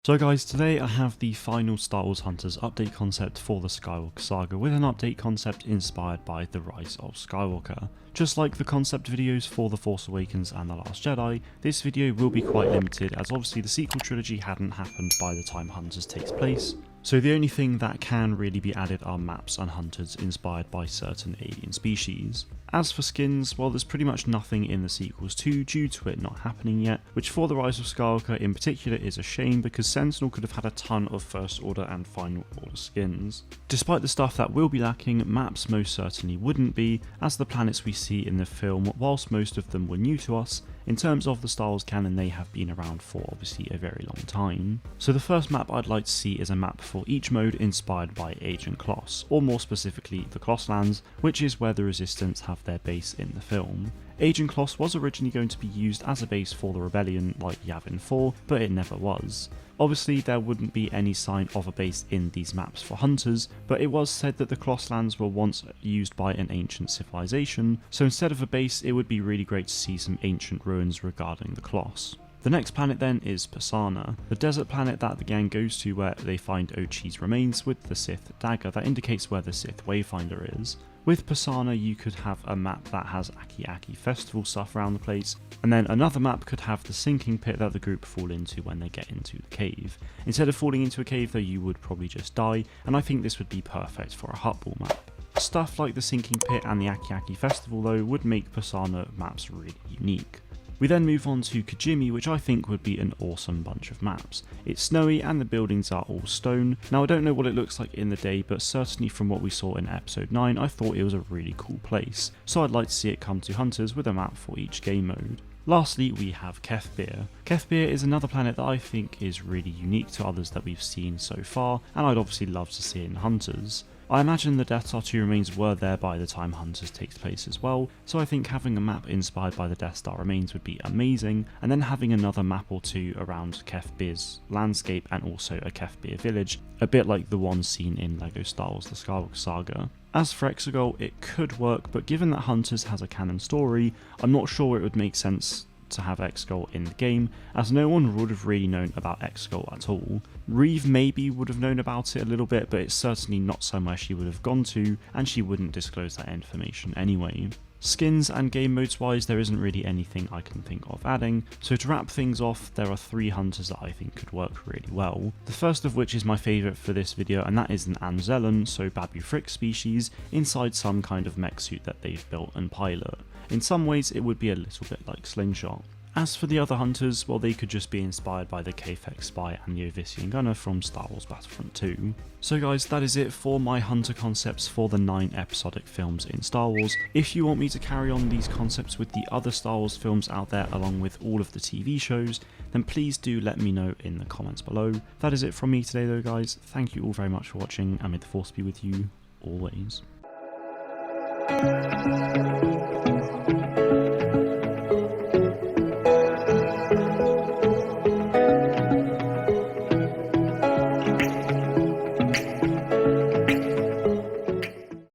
So guys, today I have the final Star Wars Hunters update concept for the Skywalker saga with an update concept inspired by the Rise of Skywalker. Just like the concept videos for The Force Awakens and The Last Jedi, this video will be quite limited as obviously the sequel trilogy hadn't happened by the time Hunters takes place. So the only thing that can really be added are maps and hunters inspired by certain alien species. As for skins, well, there's pretty much nothing in the sequels too due to it not happening yet, which for the Rise of Skywalker in particular is a shame because Sentinel could have had a ton of First Order and Final Order skins. Despite the stuff that will be lacking, maps most certainly wouldn't be, as the planets we see in the film, whilst most of them were new to us, in terms of the Star Wars canon they have been around for obviously a very long time. So the first map I'd like to see is a map for each mode inspired by Agent Kloss, or more specifically the Klosslands, which is where the Resistance have their base in the film. Agent Kloss was originally going to be used as a base for the Rebellion like Yavin 4, but it never was. Obviously there wouldn't be any sign of a base in these maps for Hunters, but it was said that the Klosslands were once used by an ancient civilization, so instead of a base it would be really great to see some ancient ruins regarding the Kloss. The next planet then is Persana, the desert planet that the gang goes to where they find Ochi's remains with the Sith dagger that indicates where the Sith Wayfinder is. With Persana you could have a map that has Aki festival stuff around the place, and then another map could have the sinking pit that the group fall into when they get into the cave. Instead of falling into a cave though, you would probably just die, and I think this would be perfect for a Huttball map. Stuff like the sinking pit and the Aki festival though would make Persana maps really unique. We then move on to Kojimi, which I think would be an awesome bunch of maps. It's snowy and the buildings are all stone. Now I don't know what it looks like in the day, but certainly from what we saw in episode 9 I thought it was a really cool place, so I'd like to see it come to Hunters with a map for each game mode. Lastly, we have Kef Beer. Kef Beer is another planet that I think is really unique to others that we've seen so far, and I'd obviously love to see it in Hunters. I imagine the Death Star 2 remains were there by the time Hunters takes place as well, so I think having a map inspired by the Death Star remains would be amazing, and then having another map or two around Kef Beer's landscape and also a Kef Beer village, a bit like the one seen in LEGO Star Wars The Skywalker Saga. As for Xcol, it could work, but given that Hunters has a canon story, I'm not sure it would make sense to have Xcol in the game, as no one would have really known about Xcol at all. Reeve maybe would have known about it a little bit, but it's certainly not somewhere she would have gone to, and she wouldn't disclose that information anyway. Skins and game modes wise, there isn't really anything I can think of adding, so to wrap things off, there are 3 hunters that I think could work really well. The first of which is my favourite for this video, and that is an Anzellan, so Babu Frick species, inside some kind of mech suit that they've built and pilot. In some ways it would be a little bit like Slingshot. As for the other hunters, well, they could just be inspired by the Kefek Spy and the Ovisian Gunner from Star Wars Battlefront 2. So guys, that is it for my hunter concepts for the 9 episodic films in Star Wars. If you want me to carry on these concepts with the other Star Wars films out there along with all of the TV shows, then please do let me know in the comments below. That is it from me today though guys, thank you all very much for watching and may the Force be with you always.